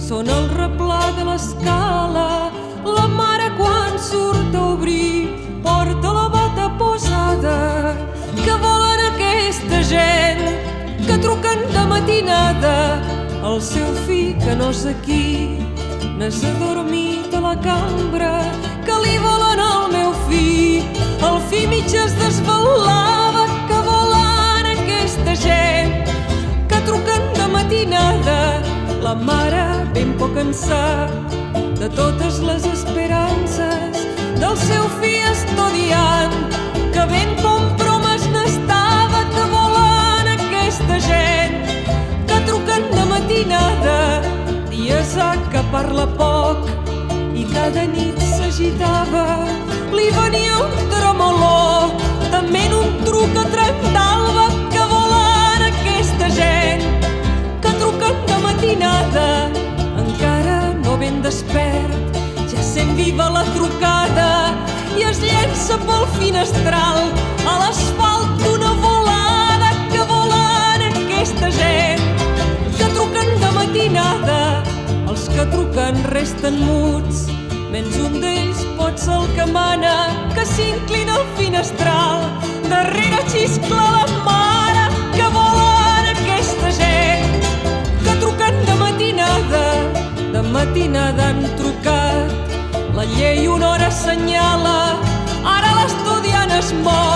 Són el replà de l'escala, la mare quan surt a obrir porta la bata posada. Que volen aquesta gent que truquen de matinada? El seu fill que no és aquí, n'és adormit a la cambra. Que li volen al meu fill? El fill mig es desvelava. Que volen aquesta gent que truquen de matinada? La mare ben poc en sap de totes les esperances del seu fill estudiant, que ben compromes n'estava. Que volen aquesta gent que truquen de matinada? Dies ha que parla poc i cada nit s'agitava. Li venia un tremolor, també en un truc a trenc-d'alba. Que volen aquesta gent que truquen de matinada? Encara no ben despert, ja sent viva la trucada i es llença pel finestral a l'asfalt d'una volada. Que volen aquesta gent que truquen de matinada? Els que truquen resten muts, menys un d'ells pot ser el que mana, que s'inclina al finestral. Darrere xiscla la mare. Que volen aquesta gent que truquen de matinada? De matinada han trucat, la llei una hora assenyala, ara l'estudiant es mor.